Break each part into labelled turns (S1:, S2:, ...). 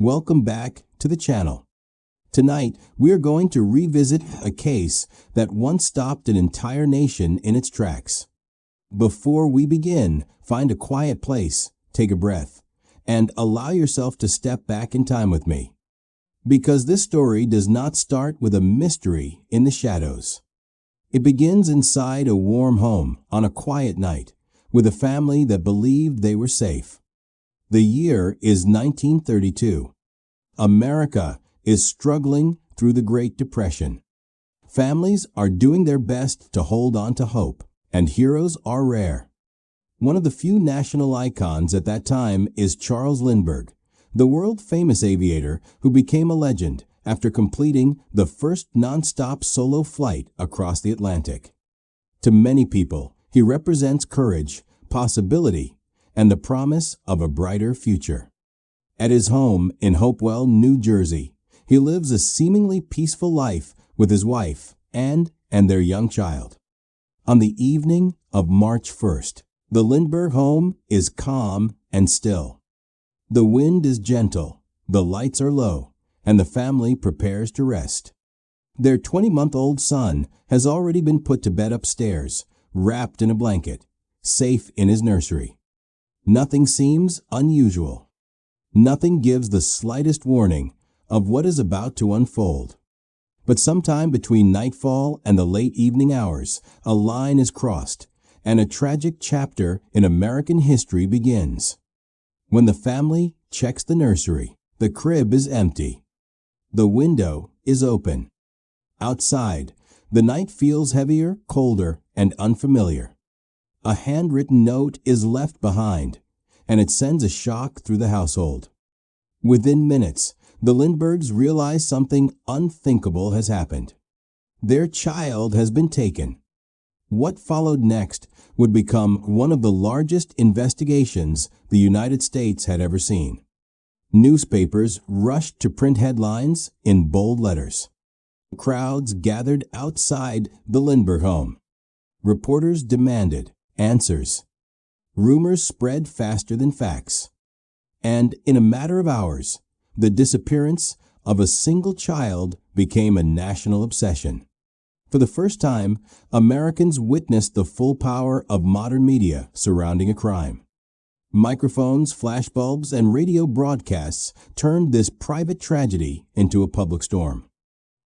S1: Welcome back to the channel. Tonight, we are going to revisit a case that once stopped an entire nation in its tracks. Before we begin, find a quiet place, take a breath, and allow yourself to step back in time with me. Because this story does not start with a mystery in the shadows. It begins inside a warm home on a quiet night with a family that believed they were safe. The year is 1932. America is struggling through the Great Depression. Families are doing their best to hold on to hope, and heroes are rare. One of the few national icons at that time is Charles Lindbergh, the world-famous aviator who became a legend after completing the first non-stop solo flight across the Atlantic. To many people, he represents courage, possibility, and the promise of a brighter future. At his home in Hopewell, New Jersey, he lives a seemingly peaceful life with his wife and their young child. On the evening of March 1st, the Lindbergh home is calm and still. The wind is gentle, the lights are low, and the family prepares to rest. Their 20-month-old son has already been put to bed upstairs, wrapped in a blanket, safe in his nursery. Nothing seems unusual. Nothing gives the slightest warning of what is about to unfold. But sometime between nightfall and the late evening hours, a line is crossed, and a tragic chapter in American history begins. When the family checks the nursery, the crib is empty. The window is open. Outside, the night feels heavier, colder, and unfamiliar. A handwritten note is left behind, and it sends a shock through the household. Within minutes, the Lindberghs realize something unthinkable has happened. Their child has been taken. What followed next would become one of the largest investigations the United States had ever seen. Newspapers rushed to print headlines in bold letters. Crowds gathered outside the Lindbergh home. Reporters demanded answers. Rumors spread faster than facts. And in a matter of hours, the disappearance of a single child became a national obsession. For the first time, Americans witnessed the full power of modern media surrounding a crime. Microphones, flashbulbs, and radio broadcasts turned this private tragedy into a public storm.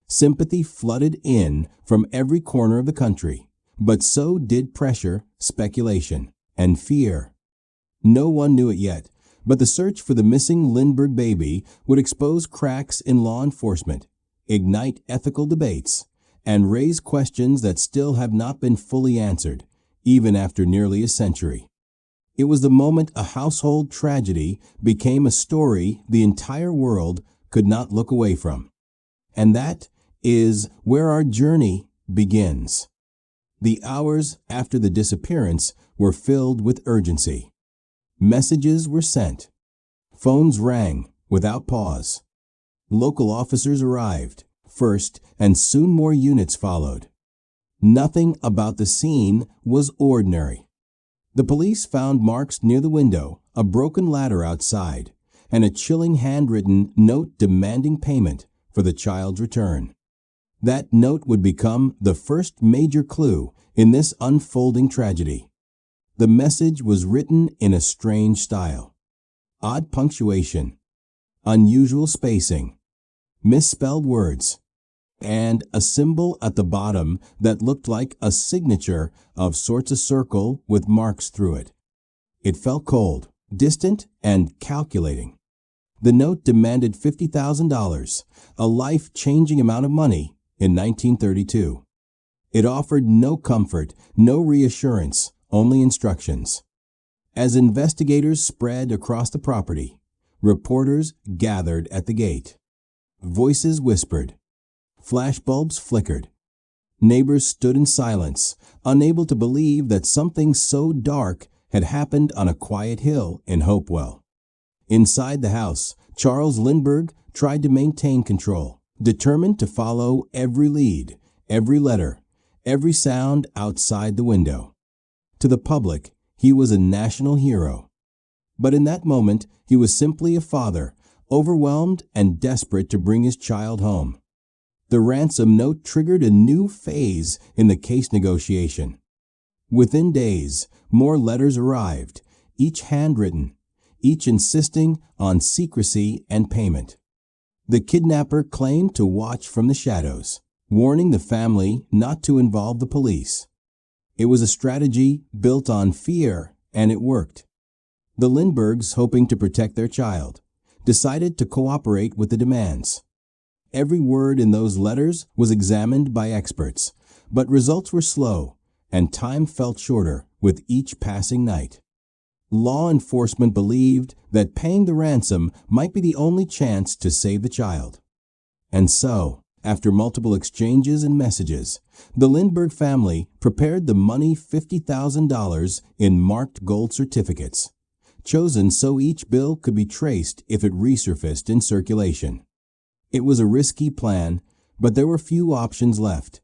S1: Sympathy flooded in from every corner of the country, but so did pressure, speculation, and fear. No one knew it yet, but the search for the missing Lindbergh baby would expose cracks in law enforcement, ignite ethical debates, and raise questions that still have not been fully answered, even after nearly a century. It was the moment a household tragedy became a story the entire world could not look away from. And that is where our journey begins. The hours after the disappearance were filled with urgency. Messages were sent. Phones rang without pause. Local officers arrived first, and soon more units followed. Nothing about the scene was ordinary. The police found marks near the window, a broken ladder outside, and a chilling handwritten note demanding payment for the child's return. That note would become the first major clue in this unfolding tragedy. The message was written in a strange style. Odd punctuation, unusual spacing, misspelled words, and a symbol at the bottom that looked like a signature of sorts, a circle with marks through it. It felt cold, distant, and calculating. The note demanded $50,000, a life-changing amount of money in 1932. It offered no comfort, no reassurance, only instructions. As investigators spread across the property, reporters gathered at the gate. Voices whispered. Flashbulbs flickered. Neighbors stood in silence, unable to believe that something so dark had happened on a quiet hill in Hopewell. Inside the house, Charles Lindbergh tried to maintain control, determined to follow every lead, every letter, every sound outside the window. To the public, he was a national hero. But in that moment, he was simply a father, overwhelmed and desperate to bring his child home. The ransom note triggered a new phase in the case negotiation. Within days, more letters arrived, each handwritten, each insisting on secrecy and payment. The kidnapper claimed to watch from the shadows, warning the family not to involve the police. It was a strategy built on fear, and it worked. The Lindberghs, hoping to protect their child, decided to cooperate with the demands. Every word in those letters was examined by experts, but results were slow, and time felt shorter with each passing night. Law enforcement believed that paying the ransom might be the only chance to save the child. And so, after multiple exchanges and messages, the Lindbergh family prepared the money $50,000 in marked gold certificates, chosen so each bill could be traced if it resurfaced in circulation. It was a risky plan, but there were few options left.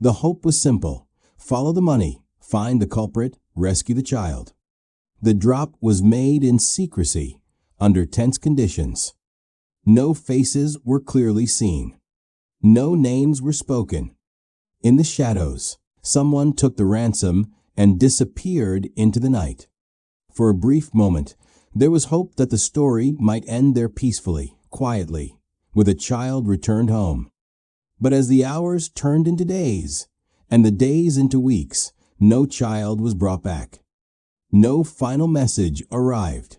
S1: The hope was simple: follow the money, find the culprit, rescue the child. The drop was made in secrecy, under tense conditions. No faces were clearly seen. No names were spoken. In the shadows, someone took the ransom and disappeared into the night. For a brief moment, there was hope that the story might end there peacefully, quietly, with a child returned home. But as the hours turned into days, and the days into weeks, no child was brought back. No final message arrived.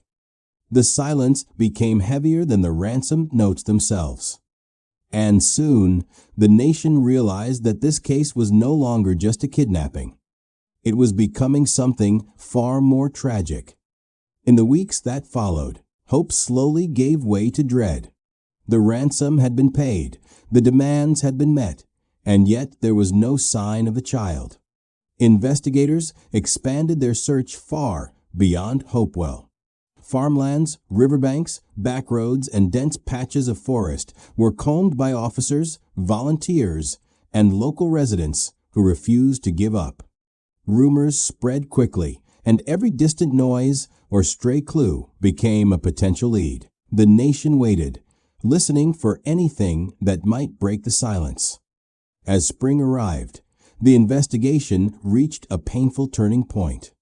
S1: The silence became heavier than the ransom notes themselves. And soon, the nation realized that this case was no longer just a kidnapping. It was becoming something far more tragic. In the weeks that followed, hope slowly gave way to dread. The ransom had been paid, the demands had been met, and yet there was no sign of the child. Investigators expanded their search far beyond Hopewell. Farmlands, riverbanks, backroads, and dense patches of forest were combed by officers, volunteers, and local residents who refused to give up. Rumors spread quickly, and every distant noise or stray clue became a potential lead. The nation waited, listening for anything that might break the silence. As spring arrived, the investigation reached a painful turning point.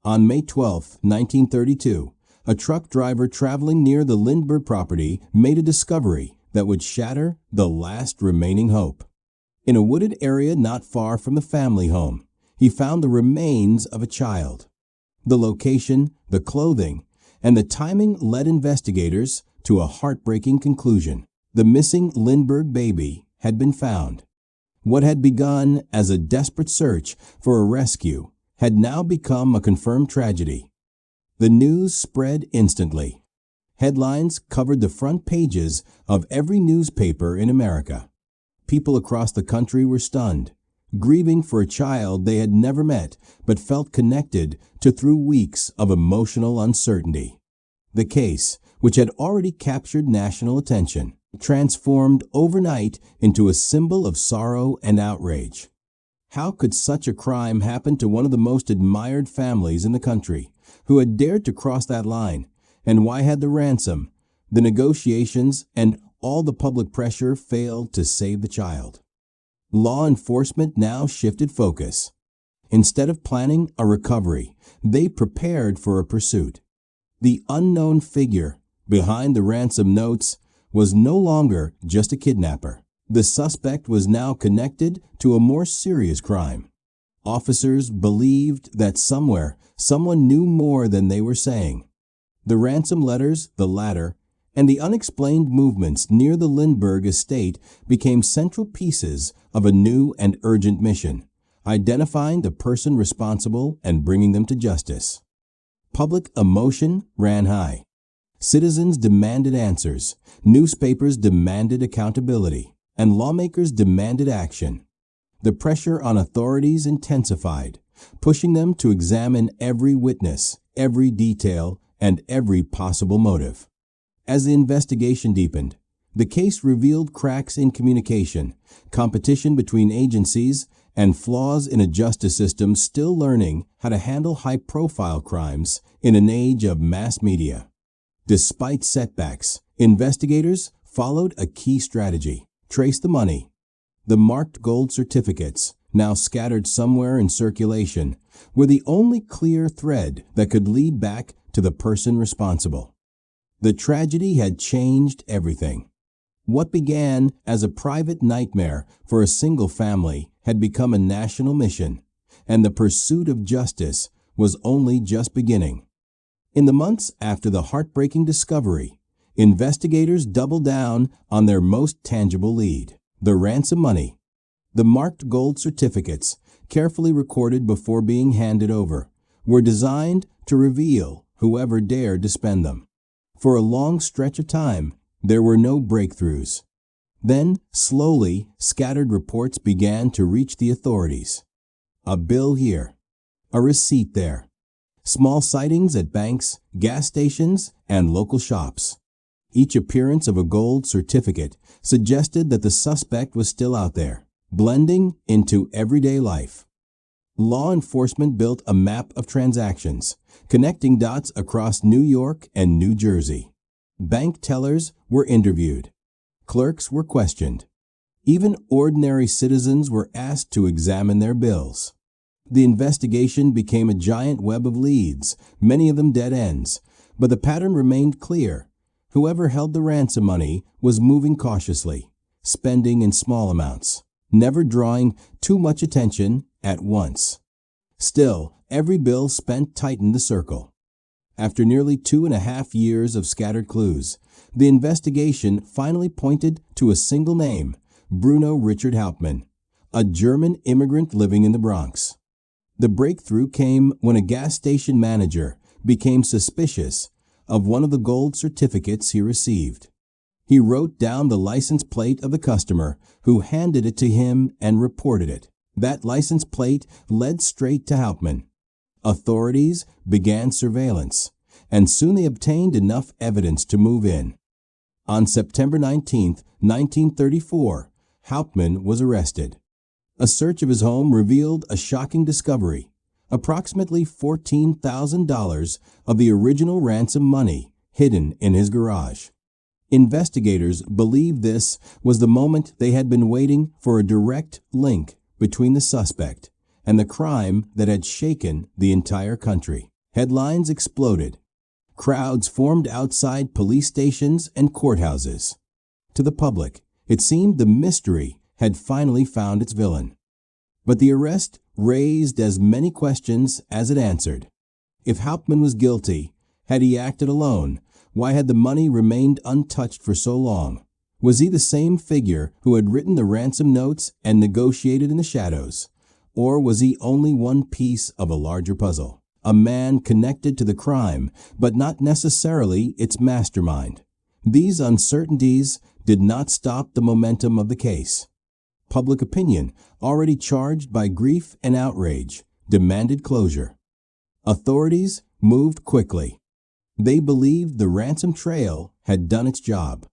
S1: On May 12, 1932, a truck driver traveling near the Lindbergh property made a discovery that would shatter the last remaining hope. In a wooded area not far from the family home, he found the remains of a child. The location, the clothing, and the timing led investigators to a heartbreaking conclusion. The missing Lindbergh baby had been found. What had begun as a desperate search for a rescue had now become a confirmed tragedy. The news spread instantly. Headlines covered the front pages of every newspaper in America. People across the country were stunned, grieving for a child they had never met but felt connected to through weeks of emotional uncertainty. The case, which had already captured national attention, transformed overnight into a symbol of sorrow and outrage. How could such a crime happen to one of the most admired families in the country, who had dared to cross that line? And why had the ransom, the negotiations, and all the public pressure failed to save the child? Law enforcement now shifted focus. Instead of planning a recovery, they prepared for a pursuit. The unknown figure behind the ransom notes was no longer just a kidnapper. The suspect was now connected to a more serious crime. Officers believed that somewhere, someone knew more than they were saying. The ransom letters, the ladder, and the unexplained movements near the Lindbergh estate became central pieces of a new and urgent mission, identifying the person responsible and bringing them to justice. Public emotion ran high. Citizens demanded answers, newspapers demanded accountability, and lawmakers demanded action. The pressure on authorities intensified, pushing them to examine every witness, every detail, and every possible motive. As the investigation deepened, the case revealed cracks in communication, competition between agencies, and flaws in a justice system still learning how to handle high-profile crimes in an age of mass media. Despite setbacks, Investigators followed a key strategy: trace the money. The marked gold certificates, now scattered somewhere in circulation, were the only clear thread that could lead back to the person responsible. The tragedy had changed everything. What began as a private nightmare for a single family had become a national mission, and the pursuit of justice was only just beginning. In the months after the heartbreaking discovery, investigators doubled down on their most tangible lead: the ransom money. The marked gold certificates, carefully recorded before being handed over, were designed to reveal whoever dared to spend them. For a long stretch of time, there were no breakthroughs. Then, slowly, scattered reports began to reach the authorities. A bill here, a receipt there. Small sightings at banks, gas stations, and local shops. Each appearance of a gold certificate suggested that the suspect was still out there, blending into everyday life. Law enforcement built a map of transactions, connecting dots across New York and New Jersey. Bank tellers were interviewed. Clerks were questioned. Even ordinary citizens were asked to examine their bills. The investigation became a giant web of leads, many of them dead ends, but the pattern remained clear. Whoever held the ransom money was moving cautiously, spending in small amounts, never drawing too much attention at once. Still, every bill spent tightened the circle. After nearly 2.5 years of scattered clues, the investigation finally pointed to a single name: Bruno Richard Hauptmann, a German immigrant living in the Bronx. The breakthrough came when a gas station manager became suspicious of one of the gold certificates he received. He wrote down the license plate of the customer who handed it to him and reported it. That license plate led straight to Hauptmann. Authorities began surveillance, and soon they obtained enough evidence to move in. On September 19, 1934, Hauptmann was arrested. A search of his home revealed a shocking discovery: approximately $14,000 of the original ransom money hidden in his garage. Investigators believed this was the moment they had been waiting for: a direct link between the suspect and the crime that had shaken the entire country. Headlines exploded. Crowds formed outside police stations and courthouses. To the public, it seemed the mystery had finally found its villain. But the arrest raised as many questions as it answered. If Hauptmann was guilty, had he acted alone? Why had the money remained untouched for so long? Was he the same figure who had written the ransom notes and negotiated in the shadows? Or was he only one piece of a larger puzzle? A man connected to the crime, but not necessarily its mastermind. These uncertainties did not stop the momentum of the case. Public opinion, already charged by grief and outrage, demanded closure. Authorities moved quickly. They believed the ransom trail had done its job.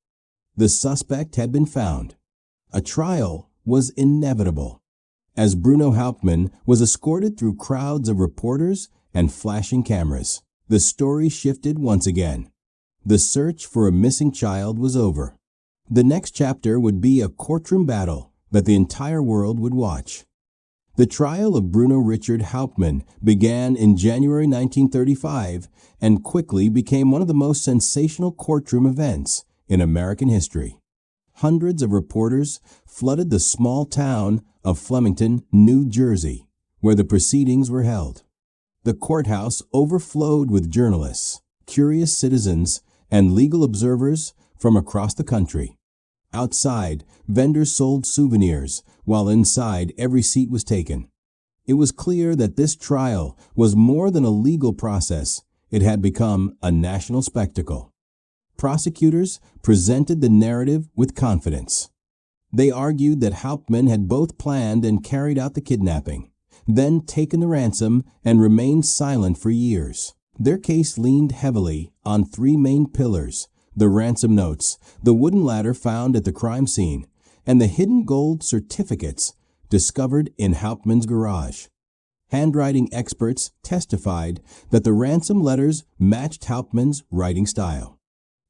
S1: The suspect had been found. A trial was inevitable. As Bruno Hauptmann was escorted through crowds of reporters and flashing cameras, the story shifted once again. The search for a missing child was over. The next chapter would be a courtroom battle that the entire world would watch. The trial of Bruno Richard Hauptmann began in January 1935 and quickly became one of the most sensational courtroom events in American history. Hundreds of reporters flooded the small town of Flemington, New Jersey, where the proceedings were held. The courthouse overflowed with journalists, curious citizens, and legal observers from across the country. Outside, vendors sold souvenirs, while inside every seat was taken. It was clear that this trial was more than a legal process. It had become a national spectacle. Prosecutors presented the narrative with confidence. They argued that Hauptmann had both planned and carried out the kidnapping, then taken the ransom and remained silent for years. Their case leaned heavily on three main pillars: the ransom notes, the wooden ladder found at the crime scene, and the hidden gold certificates discovered in Hauptmann's garage. Handwriting experts testified that the ransom letters matched Hauptmann's writing style.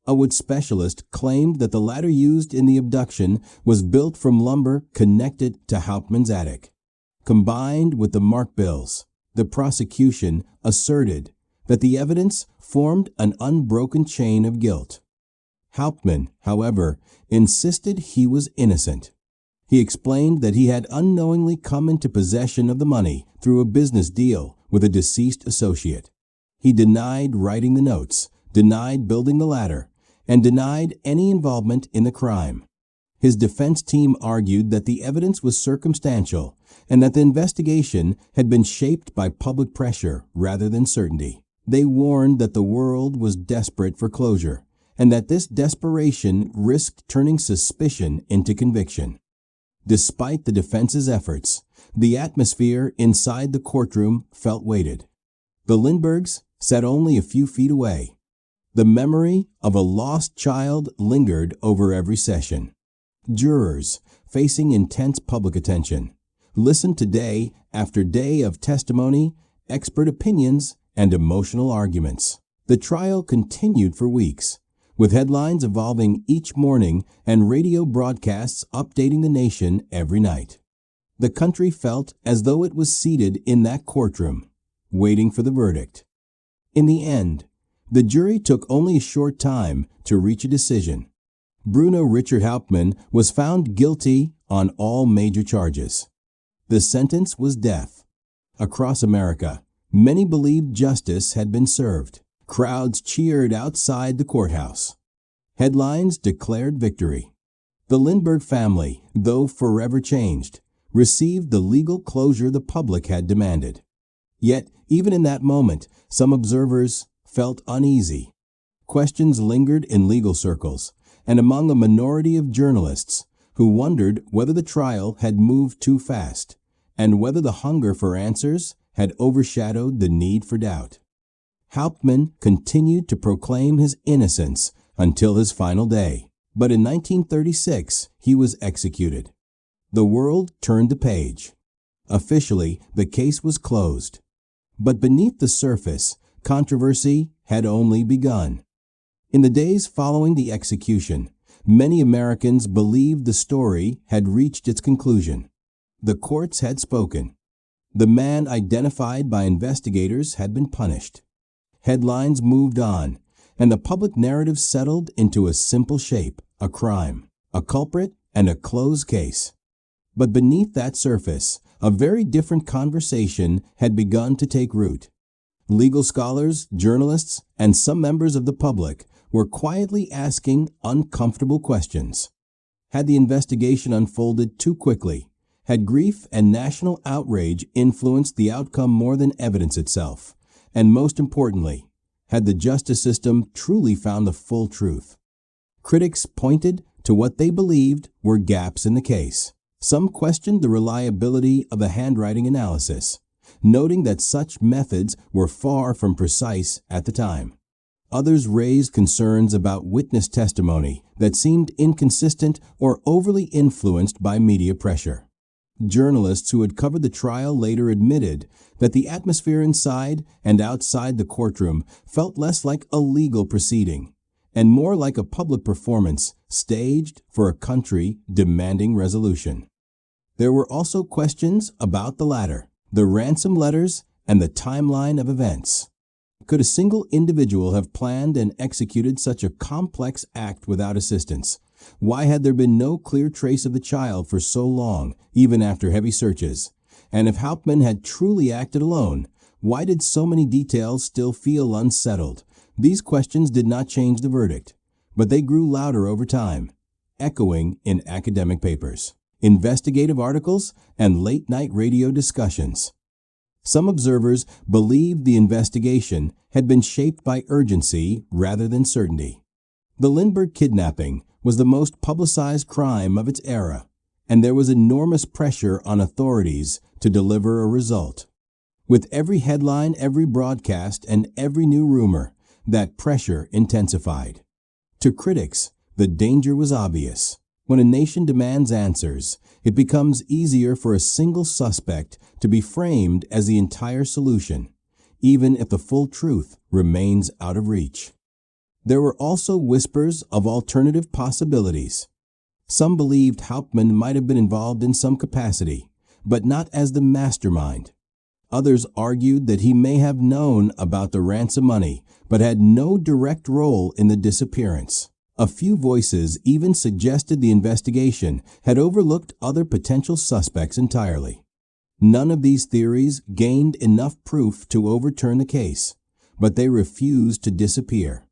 S1: A wood specialist claimed that the ladder used in the abduction was built from lumber connected to Hauptmann's attic. Combined with the mark bills, the prosecution asserted that the evidence formed an unbroken chain of guilt. Hauptmann, however, insisted he was innocent. He explained that he had unknowingly come into possession of the money through a business deal with a deceased associate. He denied writing the notes, denied building the ladder, and denied any involvement in the crime. His defense team argued that the evidence was circumstantial and that the investigation had been shaped by public pressure rather than certainty. They warned that the world was desperate for closure and that this desperation risked turning suspicion into conviction. Despite the defense's efforts, the atmosphere inside the courtroom felt weighted. The Lindberghs sat only a few feet away. The memory of a lost child lingered over every session. Jurors, facing intense public attention, listened to day after day of testimony, expert opinions, and emotional arguments. The trial continued for weeks, with headlines evolving each morning and radio broadcasts updating the nation every night. The country felt as though it was seated in that courtroom, waiting for the verdict. In the end, the jury took only a short time to reach a decision. Bruno Richard Hauptmann was found guilty on all major charges. The sentence was death. Across America, many believed justice had been served. Crowds cheered outside the courthouse. Headlines declared victory. The Lindbergh family, though forever changed, received the legal closure the public had demanded. Yet, even in that moment, some observers felt uneasy. Questions lingered in legal circles and among a minority of journalists who wondered whether the trial had moved too fast and whether the hunger for answers had overshadowed the need for doubt. Hauptmann continued to proclaim his innocence until his final day, but in 1936 he was executed. The world turned the page. Officially, the case was closed. But beneath the surface, controversy had only begun. In the days following the execution, many Americans believed the story had reached its conclusion. The courts had spoken. The man identified by investigators had been punished. Headlines moved on, and the public narrative settled into a simple shape: a crime, a culprit, and a closed case. But beneath that surface, a very different conversation had begun to take root. Legal scholars, journalists, and some members of the public were quietly asking uncomfortable questions. Had the investigation unfolded too quickly? Had grief and national outrage influenced the outcome more than evidence itself? And most importantly, had the justice system truly found the full truth? Critics pointed to what they believed were gaps in the case. Some questioned the reliability of the handwriting analysis, noting that such methods were far from precise at the time. Others raised concerns about witness testimony that seemed inconsistent or overly influenced by media pressure. Journalists who had covered the trial later admitted that the atmosphere inside and outside the courtroom felt less like a legal proceeding and more like a public performance staged for a country demanding resolution. There were also questions about the ladder, the ransom letters, and the timeline of events. Could a single individual have planned and executed such a complex act without assistance? Why had there been no clear trace of the child for so long, even after heavy searches? And if Hauptmann had truly acted alone, why did so many details still feel unsettled? These questions did not change the verdict, but they grew louder over time, echoing in academic papers, investigative articles, and late-night radio discussions. Some observers believed the investigation had been shaped by urgency rather than certainty. The Lindbergh kidnapping was the most publicized crime of its era, and there was enormous pressure on authorities to deliver a result. With every headline, every broadcast, and every new rumor, that pressure intensified. To critics, the danger was obvious. When a nation demands answers, it becomes easier for a single suspect to be framed as the entire solution, even if the full truth remains out of reach. There were also whispers of alternative possibilities. Some believed Hauptmann might have been involved in some capacity, but not as the mastermind. Others argued that he may have known about the ransom money, but had no direct role in the disappearance. A few voices even suggested the investigation had overlooked other potential suspects entirely. None of these theories gained enough proof to overturn the case, but they refused to disappear.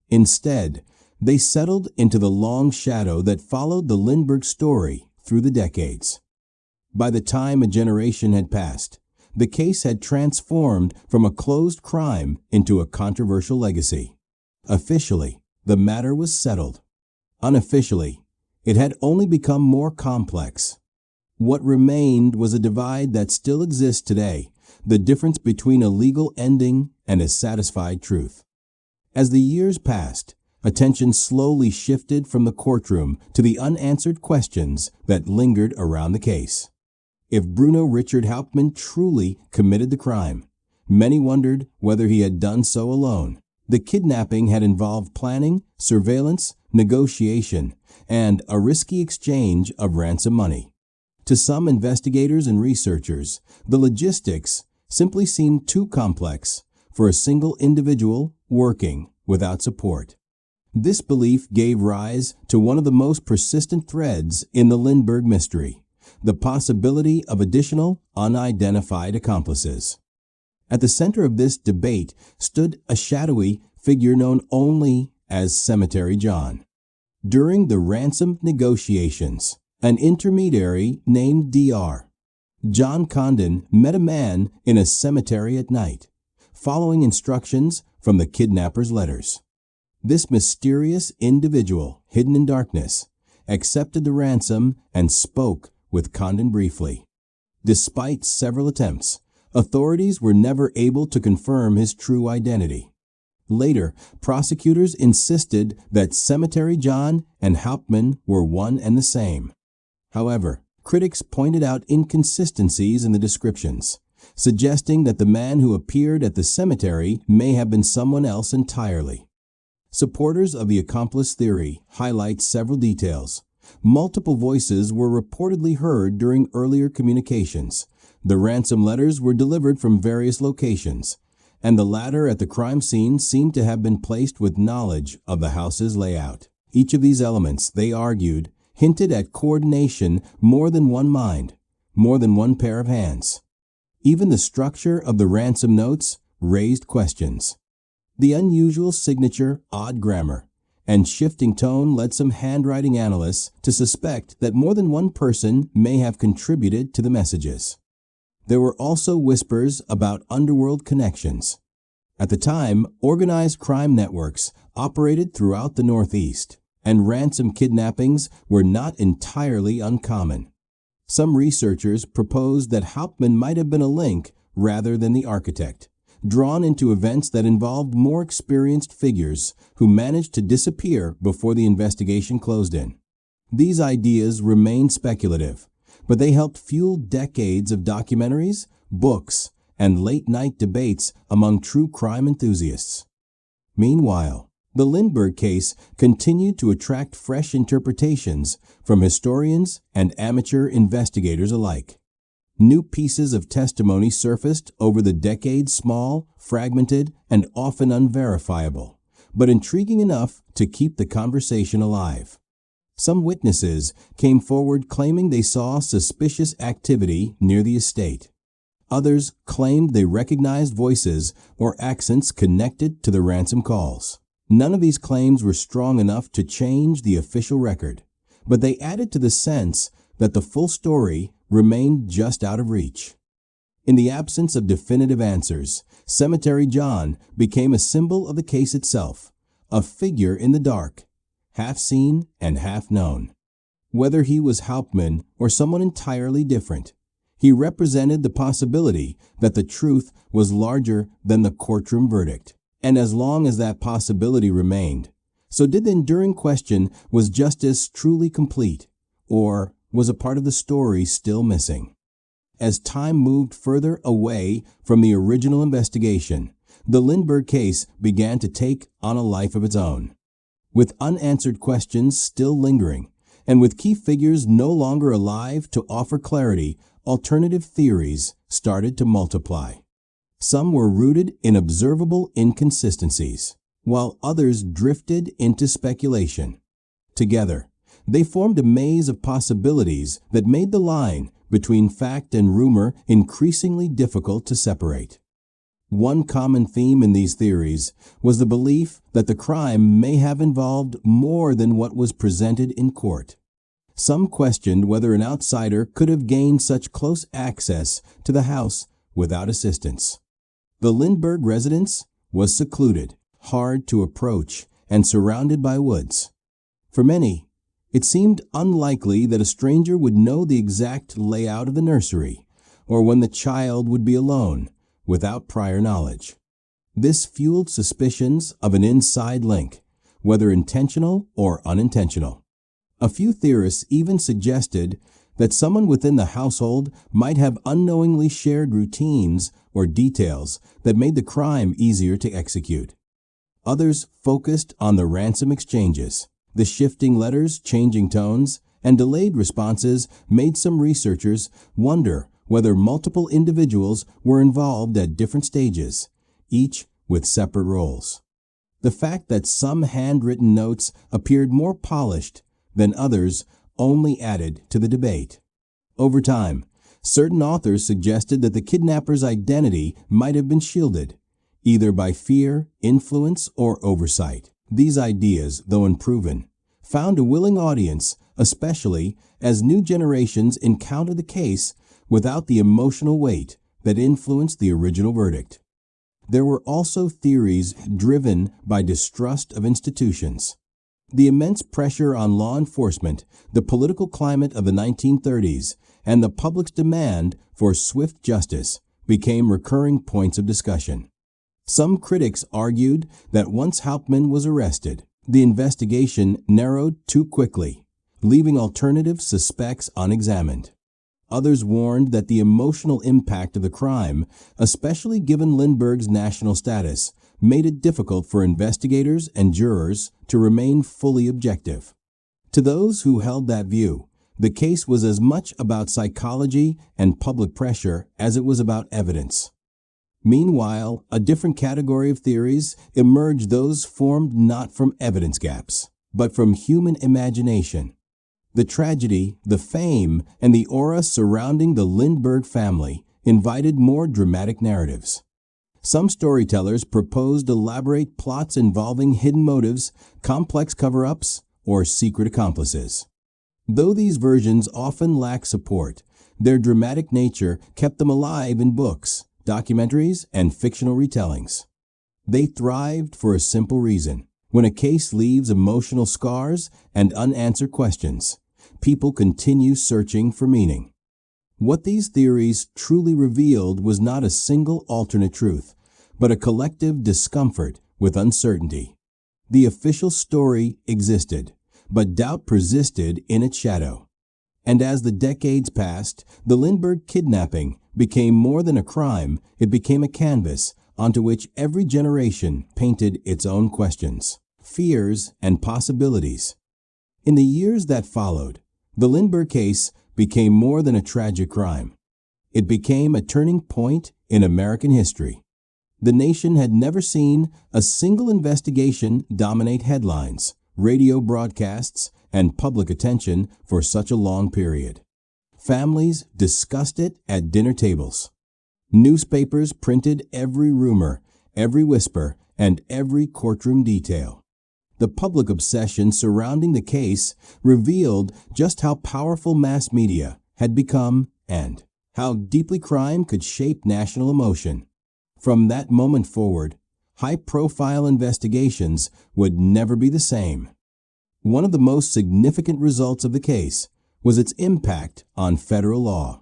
S1: Instead, they settled into the long shadow that followed the Lindbergh story through the decades. By the time a generation had passed, the case had transformed from a closed crime into a controversial legacy. Officially, the matter was settled. Unofficially, it had only become more complex. What remained was a divide that still exists today, the difference between a legal ending and a satisfied truth. As the years passed, attention slowly shifted from the courtroom to the unanswered questions that lingered around the case. If Bruno Richard Hauptmann truly committed the crime, many wondered whether he had done so alone. The kidnapping had involved planning, surveillance, negotiation, and a risky exchange of ransom money. To some investigators and researchers, the logistics simply seemed too complex for a single individual working without support. This belief gave rise to one of the most persistent threads in the Lindbergh mystery: the possibility of additional, unidentified accomplices. At the center of this debate stood a shadowy figure known only as Cemetery John. During the ransom negotiations, an intermediary named Dr. John Condon met a man in a cemetery at night, following instructions from the kidnapper's letters. This mysterious individual, hidden in darkness, accepted the ransom and spoke with Condon briefly. Despite several attempts, authorities were never able to confirm his true identity. Later, prosecutors insisted that Cemetery John and Hauptmann were one and the same. However, critics pointed out inconsistencies in the descriptions, suggesting that the man who appeared at the cemetery may have been someone else entirely. Supporters of the accomplice theory highlight several details. Multiple voices were reportedly heard during earlier communications. The ransom letters were delivered from various locations, and the ladder at the crime scene seemed to have been placed with knowledge of the house's layout. Each of these elements, they argued, hinted at coordination, more than one mind, more than one pair of hands. Even the structure of the ransom notes raised questions. The unusual signature, odd grammar, and shifting tone led some handwriting analysts to suspect that more than one person may have contributed to the messages. There were also whispers about underworld connections. At the time, organized crime networks operated throughout the Northeast, and ransom kidnappings were not entirely uncommon. Some researchers proposed that Hauptmann might have been a link rather than the architect, drawn into events that involved more experienced figures who managed to disappear before the investigation closed in. These ideas remain speculative, but they helped fuel decades of documentaries, books, and late-night debates among true crime enthusiasts. Meanwhile, the Lindbergh case continued to attract fresh interpretations from historians and amateur investigators alike. New pieces of testimony surfaced over the decades, small, fragmented, and often unverifiable, but intriguing enough to keep the conversation alive. Some witnesses came forward claiming they saw suspicious activity near the estate. Others claimed they recognized voices or accents connected to the ransom calls. None of these claims were strong enough to change the official record, but they added to the sense that the full story remained just out of reach. In the absence of definitive answers, Cemetery John became a symbol of the case itself, a figure in the dark, half seen and half known. Whether he was Hauptmann or someone entirely different, he represented the possibility that the truth was larger than the courtroom verdict. And as long as that possibility remained, so did the enduring question: was justice truly complete, or was a part of the story still missing? As time moved further away from the original investigation, the Lindbergh case began to take on a life of its own. With unanswered questions still lingering, and with key figures no longer alive to offer clarity, alternative theories started to multiply. Some were rooted in observable inconsistencies, while others drifted into speculation. Together, they formed a maze of possibilities that made the line between fact and rumor increasingly difficult to separate. One common theme in these theories was the belief that the crime may have involved more than what was presented in court. Some questioned whether an outsider could have gained such close access to the house without assistance. The Lindbergh residence was secluded, hard to approach, and surrounded by woods. For many, it seemed unlikely that a stranger would know the exact layout of the nursery, or when the child would be alone, without prior knowledge. This fueled suspicions of an inside link, whether intentional or unintentional. A few theorists even suggested that someone within the household might have unknowingly shared routines or details that made the crime easier to execute. Others focused on the ransom exchanges. The shifting letters, changing tones, and delayed responses made some researchers wonder whether multiple individuals were involved at different stages, each with separate roles. The fact that some handwritten notes appeared more polished than others only added to the debate. Over time, certain authors suggested that the kidnapper's identity might have been shielded, either by fear, influence, or oversight. These ideas, though unproven, found a willing audience, especially as new generations encountered the case without the emotional weight that influenced the original verdict. There were also theories driven by distrust of institutions. The immense pressure on law enforcement, the political climate of the 1930s, and the public's demand for swift justice became recurring points of discussion. Some critics argued that once Hauptmann was arrested, the investigation narrowed too quickly, leaving alternative suspects unexamined. Others warned that the emotional impact of the crime, especially given Lindbergh's national status, made it difficult for investigators and jurors to remain fully objective. To those who held that view, the case was as much about psychology and public pressure as it was about evidence. Meanwhile, a different category of theories emerged, those formed not from evidence gaps, but from human imagination. The tragedy, the fame, and the aura surrounding the Lindbergh family invited more dramatic narratives. Some storytellers proposed elaborate plots involving hidden motives, complex cover-ups, or secret accomplices. Though these versions often lack support, their dramatic nature kept them alive in books, documentaries, and fictional retellings. They thrived for a simple reason. When a case leaves emotional scars and unanswered questions, people continue searching for meaning. What these theories truly revealed was not a single alternate truth, but a collective discomfort with uncertainty. The official story existed, but doubt persisted in its shadow. And as the decades passed, the Lindbergh kidnapping became more than a crime. It became a canvas onto which every generation painted its own questions, fears, and possibilities. In the years that followed, the Lindbergh case became more than a tragic crime. It became a turning point in American history. The nation had never seen a single investigation dominate headlines, radio broadcasts, and public attention for such a long period. Families discussed it at dinner tables. Newspapers printed every rumor, every whisper, and every courtroom detail. The public obsession surrounding the case revealed just how powerful mass media had become and how deeply crime could shape national emotion. From that moment forward, high-profile investigations would never be the same. One of the most significant results of the case was its impact on federal law.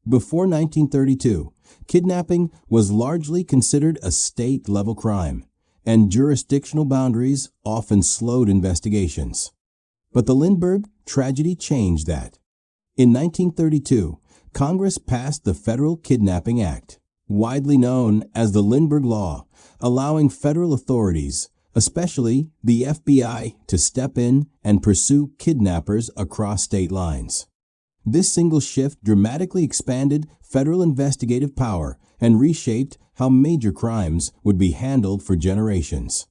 S1: Before 1932, kidnapping was largely considered a state-level crime, and jurisdictional boundaries often slowed investigations. But the Lindbergh tragedy changed that. In 1932, Congress passed the Federal Kidnapping Act. widely known as the Lindbergh Law, allowing federal authorities, especially the FBI, to step in and pursue kidnappers across state lines. This single shift dramatically expanded federal investigative power and reshaped how major crimes would be handled for generations.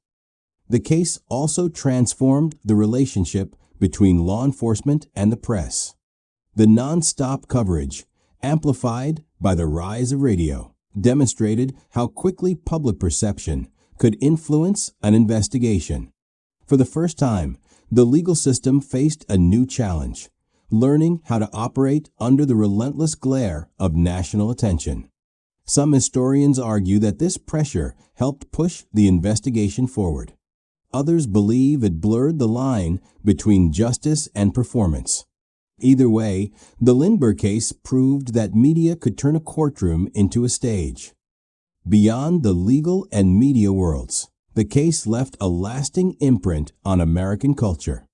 S1: The case also transformed the relationship between law enforcement and the press. The non-stop coverage, amplified by the rise of radio, demonstrated how quickly public perception could influence an investigation. For the first time, the legal system faced a new challenge: learning how to operate under the relentless glare of national attention. Some historians argue that this pressure helped push the investigation forward. Others believe it blurred the line between justice and performance. Either way, the Lindbergh case proved that media could turn a courtroom into a stage. Beyond the legal and media worlds, the case left a lasting imprint on American culture.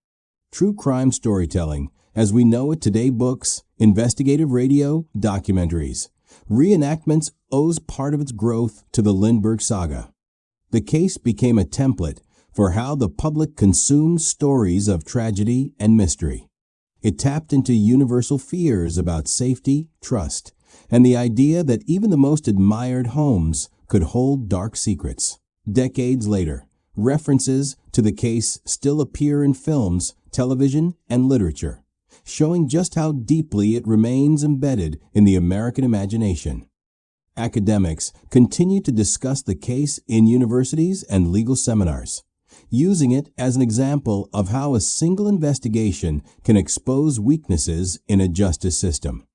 S1: True crime storytelling, as we know it today, books, investigative radio, documentaries, reenactments, owes part of its growth to the Lindbergh saga. The case became a template for how the public consumes stories of tragedy and mystery. It tapped into universal fears about safety, trust, and the idea that even the most admired homes could hold dark secrets. Decades later, references to the case still appear in films, television, and literature, showing just how deeply it remains embedded in the American imagination. Academics continue to discuss the case in universities and legal seminars, using it as an example of how a single investigation can expose weaknesses in a justice system.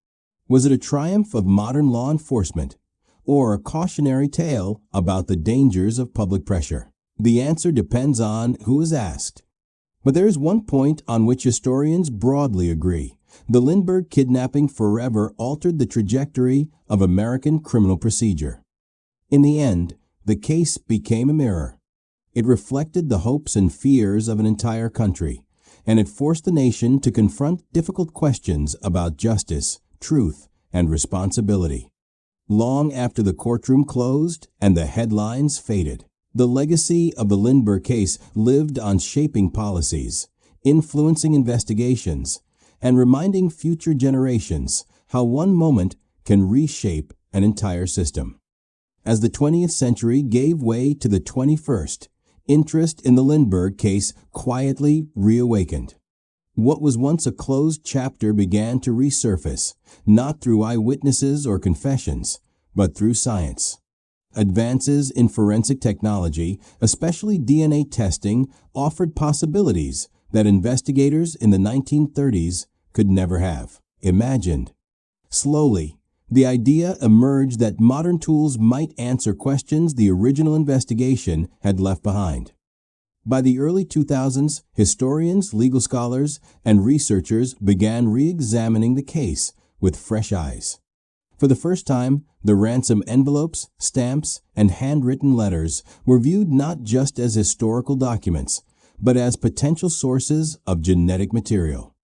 S1: Was it a triumph of modern law enforcement, or a cautionary tale about the dangers of public pressure? The answer depends on who is asked. But there is one point on which historians broadly agree: the Lindbergh kidnapping forever altered the trajectory of American criminal procedure. In the end, the case became a mirror. It reflected the hopes and fears of an entire country, and it forced the nation to confront difficult questions about justice, truth, and responsibility. Long after the courtroom closed and the headlines faded, the legacy of the Lindbergh case lived on, shaping policies, influencing investigations, and reminding future generations how one moment can reshape an entire system. As the 20th century gave way to the 21st, interest in the Lindbergh case quietly reawakened. What was once a closed chapter began to resurface, not through eyewitnesses or confessions, but through science. Advances in forensic technology, especially DNA testing, offered possibilities that investigators in the 1930s could never have imagined. Slowly, the idea emerged that modern tools might answer questions the original investigation had left behind. By the early 2000s, historians, legal scholars, and researchers began re-examining the case with fresh eyes. For the first time, the ransom envelopes, stamps, and handwritten letters were viewed not just as historical documents, but as potential sources of genetic material.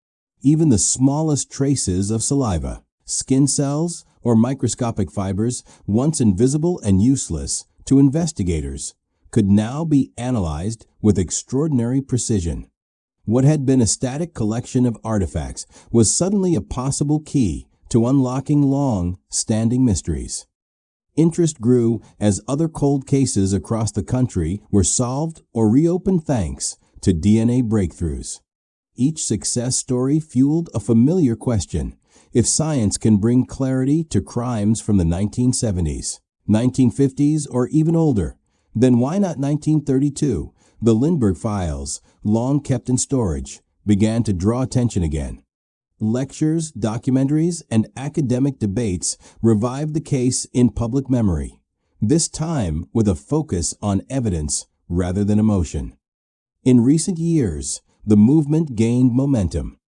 S1: Even the smallest traces of saliva, skin cells, or microscopic fibers, once invisible and useless to investigators, could now be analyzed with extraordinary precision. What had been a static collection of artifacts was suddenly a possible key to unlocking long-standing mysteries. Interest grew as other cold cases across the country were solved or reopened thanks to DNA breakthroughs. Each success story fueled a familiar question: if science can bring clarity to crimes from the 1970s, 1950s, or even older, then why not 1932? The Lindbergh files, long kept in storage, began to draw attention again. Lectures, documentaries, and academic debates revived the case in public memory, this time with a focus on evidence rather than emotion. In recent years, the movement gained momentum.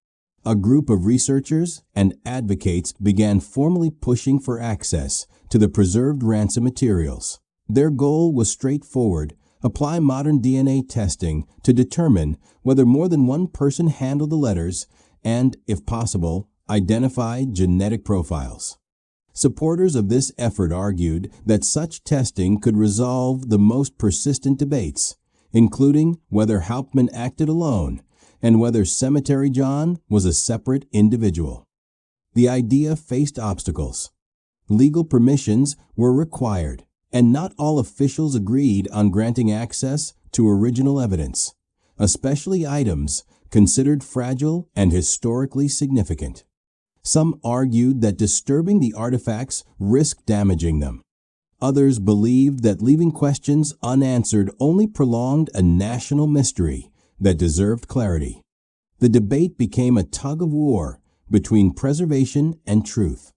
S1: A group of researchers and advocates began formally pushing for access to the preserved ransom materials. Their goal was straightforward: apply modern DNA testing to determine whether more than one person handled the letters and, if possible, identify genetic profiles. Supporters of this effort argued that such testing could resolve the most persistent debates, including whether Hauptmann acted alone and whether Cemetery John was a separate individual. The idea faced obstacles. Legal permissions were required, and not all officials agreed on granting access to original evidence, especially items considered fragile and historically significant. Some argued that disturbing the artifacts risked damaging them. Others believed that leaving questions unanswered only prolonged a national mystery that deserved clarity. The debate became a tug-of-war between preservation and truth.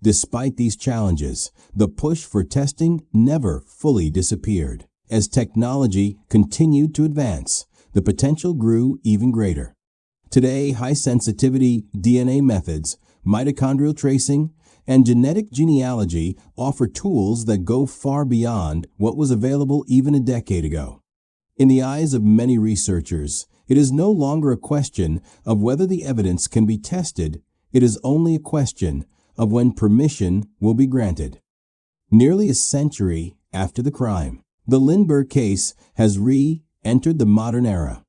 S1: Despite these challenges, the push for testing never fully disappeared. As technology continued to advance, the potential grew even greater. Today, high-sensitivity DNA methods, mitochondrial tracing, and genetic genealogy offer tools that go far beyond what was available even a decade ago. In the eyes of many researchers, it is no longer a question of whether the evidence can be tested. It is only a question of when permission will be granted. Nearly a century after the crime, the Lindbergh case has re-entered the modern era.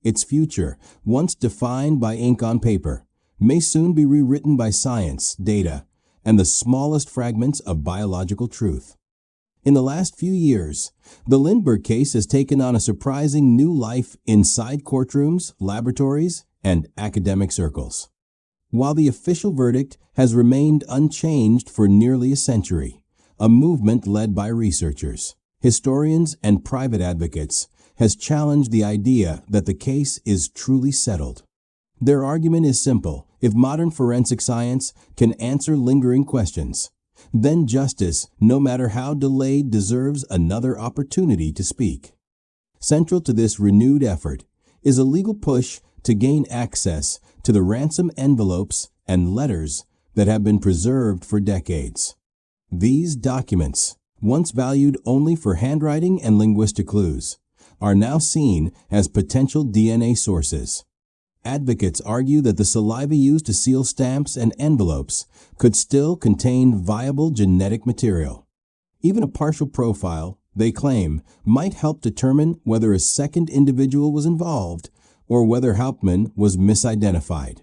S1: Its future, once defined by ink on paper, may soon be rewritten by science, data, and the smallest fragments of biological truth. In the last few years, the Lindbergh case has taken on a surprising new life inside courtrooms, laboratories, and academic circles. While the official verdict has remained unchanged for nearly a century, a movement led by researchers, historians, and private advocates has challenged the idea that the case is truly settled. Their argument is simple: if modern forensic science can answer lingering questions, then justice, no matter how delayed, deserves another opportunity to speak. Central to this renewed effort is a legal push to gain access to the ransom envelopes and letters that have been preserved for decades. These documents, once valued only for handwriting and linguistic clues, are now seen as potential DNA sources. Advocates argue that the saliva used to seal stamps and envelopes could still contain viable genetic material. Even a partial profile, they claim, might help determine whether a second individual was involved or whether Hauptmann was misidentified.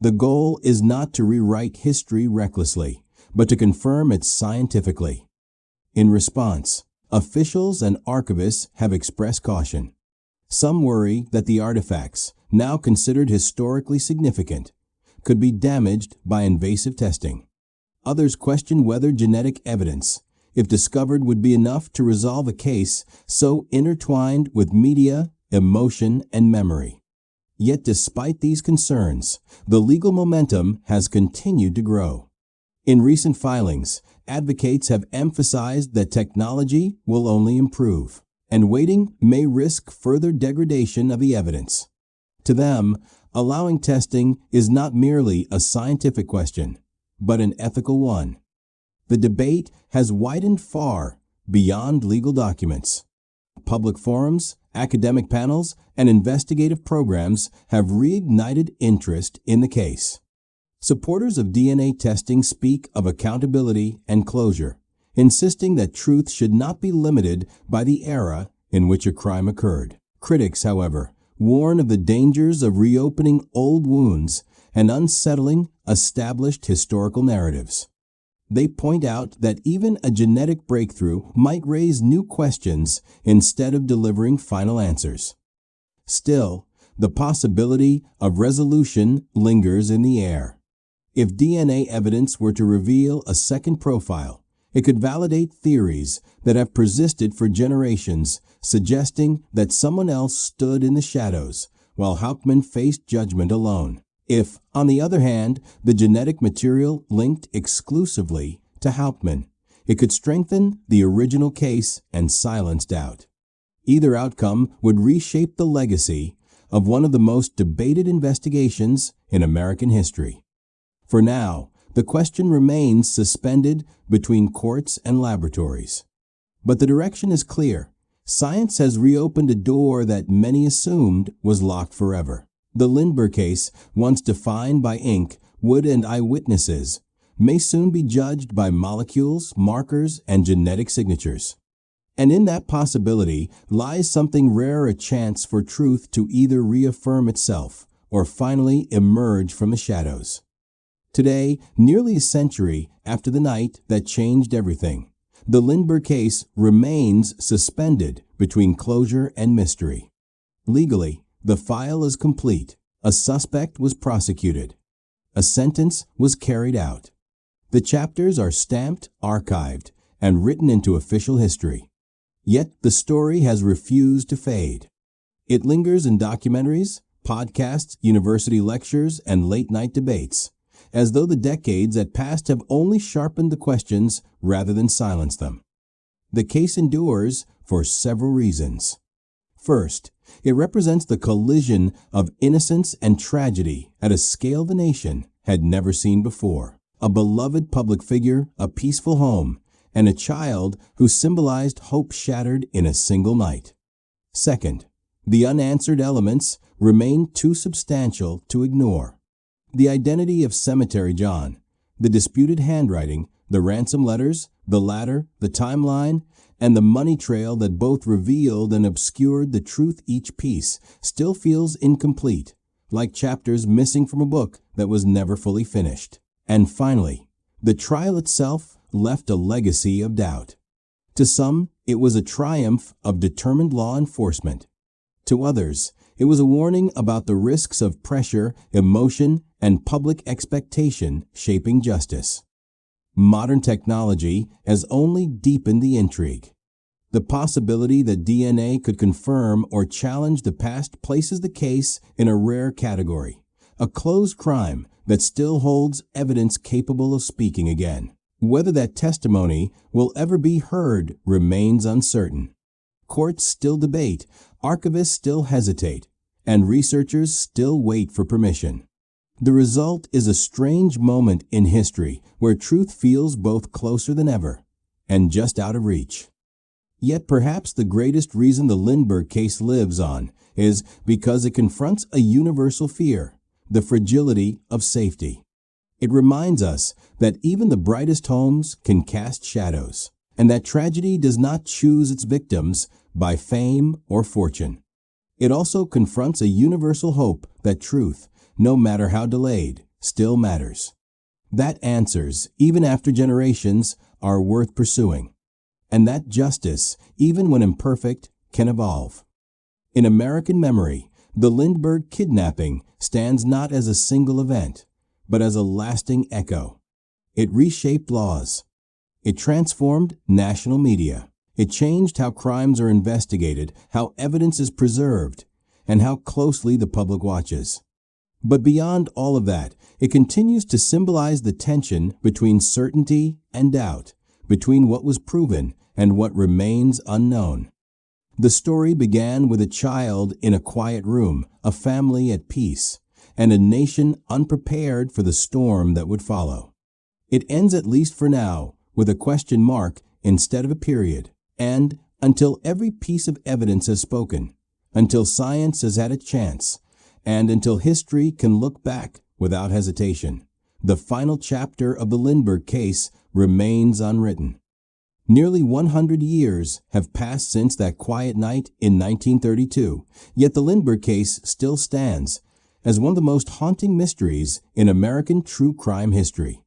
S1: The goal is not to rewrite history recklessly, but to confirm it scientifically. In response, officials and archivists have expressed caution. Some worry that the artifacts, now considered historically significant, could be damaged by invasive testing. Others question whether genetic evidence, if discovered, would be enough to resolve a case so intertwined with media, emotion, and memory. Yet despite these concerns, the legal momentum has continued to grow. In recent filings, advocates have emphasized that technology will only improve, and waiting may risk further degradation of the evidence. To them, allowing testing is not merely a scientific question, but an ethical one. The debate has widened far beyond legal documents. Public forums, academic panels, and investigative programs have reignited interest in the case. Supporters of DNA testing speak of accountability and closure, insisting that truth should not be limited by the era in which a crime occurred. Critics, however, warn of the dangers of reopening old wounds and unsettling established historical narratives. They point out that even a genetic breakthrough might raise new questions instead of delivering final answers. Still, the possibility of resolution lingers in the air. If DNA evidence were to reveal a second profile, it could validate theories that have persisted for generations, suggesting that someone else stood in the shadows while Hauptmann faced judgment alone. If, on the other hand, the genetic material linked exclusively to Hauptmann, it could strengthen the original case and silence doubt. Either outcome would reshape the legacy of one of the most debated investigations in American history. For now, the question remains suspended between courts and laboratories. But the direction is clear. Science has reopened a door that many assumed was locked forever. The Lindbergh case, once defined by ink, wood, and eyewitnesses, may soon be judged by molecules, markers, and genetic signatures. And in that possibility lies something rare, a chance for truth to either reaffirm itself or finally emerge from the shadows. Today, nearly a century after the night that changed everything, the Lindbergh case remains suspended between closure and mystery. Legally, the file is complete. A suspect was prosecuted. A sentence was carried out. The chapters are stamped, archived, and written into official history. Yet the story has refused to fade. It lingers in documentaries, podcasts, university lectures, and late-night debates, as though the decades that passed have only sharpened the questions rather than silenced them. The case endures for several reasons. First, it represents the collision of innocence and tragedy at a scale the nation had never seen before. A beloved public figure, a peaceful home, and a child who symbolized hope shattered in a single night. Second, the unanswered elements remain too substantial to ignore. The identity of Cemetery John, the disputed handwriting, the ransom letters, the ladder, the timeline, and the money trail that both revealed and obscured the truth. Each piece still feels incomplete, like chapters missing from a book that was never fully finished. And finally, the trial itself left a legacy of doubt. To some, it was a triumph of determined law enforcement. To others, it was a warning about the risks of pressure, emotion, and public expectation shaping justice. Modern technology has only deepened the intrigue. The possibility that DNA could confirm or challenge the past places the case in a rare category, a closed crime that still holds evidence capable of speaking again. Whether that testimony will ever be heard remains uncertain. Courts still debate, archivists still hesitate, and researchers still wait for permission. The result is a strange moment in history where truth feels both closer than ever and just out of reach. Yet perhaps the greatest reason the Lindbergh case lives on is because it confronts a universal fear, the fragility of safety. It reminds us that even the brightest homes can cast shadows, and that tragedy does not choose its victims by fame or fortune. It also confronts a universal hope that truth, no matter how delayed, still matters. That answers, even after generations, are worth pursuing, and that justice, even when imperfect, can evolve. In American memory, the Lindbergh kidnapping stands not as a single event, but as a lasting echo. It reshaped laws. It transformed national media. It changed how crimes are investigated, how evidence is preserved, and how closely the public watches. But beyond all of that, it continues to symbolize the tension between certainty and doubt, between what was proven and what remains unknown. The story began with a child in a quiet room, a family at peace, and a nation unprepared for the storm that would follow. It ends, at least for now, with a question mark instead of a period. And until every piece of evidence has spoken, until science has had a chance, and until history can look back without hesitation, the final chapter of the Lindbergh case remains unwritten. Nearly 100 years have passed since that quiet night in 1932, yet the Lindbergh case still stands as one of the most haunting mysteries in American true crime history.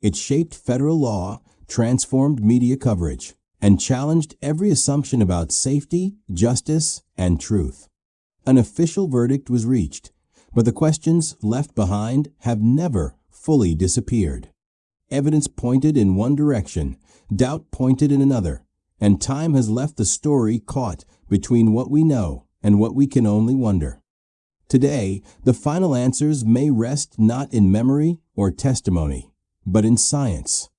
S1: It shaped federal law, transformed media coverage, and challenged every assumption about safety, justice, and truth. An official verdict was reached, but the questions left behind have never fully disappeared. Evidence pointed in one direction, doubt pointed in another, and time has left the story caught between what we know and what we can only wonder. Today, the final answers may rest not in memory or testimony, but in science.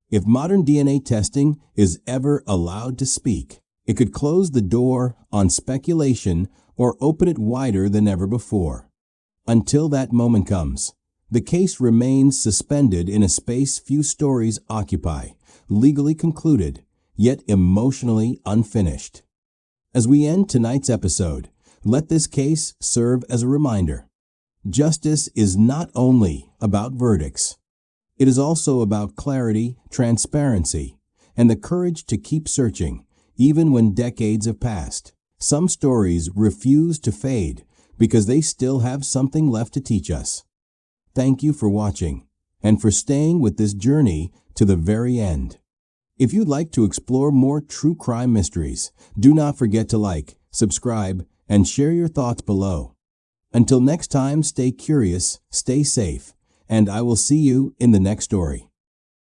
S1: If modern DNA testing is ever allowed to speak, it could close the door on speculation or open it wider than ever before. Until that moment comes, the case remains suspended in a space few stories occupy, legally concluded, yet emotionally unfinished. As we end tonight's episode, let this case serve as a reminder. Justice is not only about verdicts. It is also about clarity, transparency, and the courage to keep searching, even when decades have passed. Some stories refuse to fade because they still have something left to teach us. Thank you for watching and for staying with this journey to the very end. If you'd like to explore more true crime mysteries, do not forget to like, subscribe, and share your thoughts below. Until next time, stay curious, stay safe, and I will see you in the next story.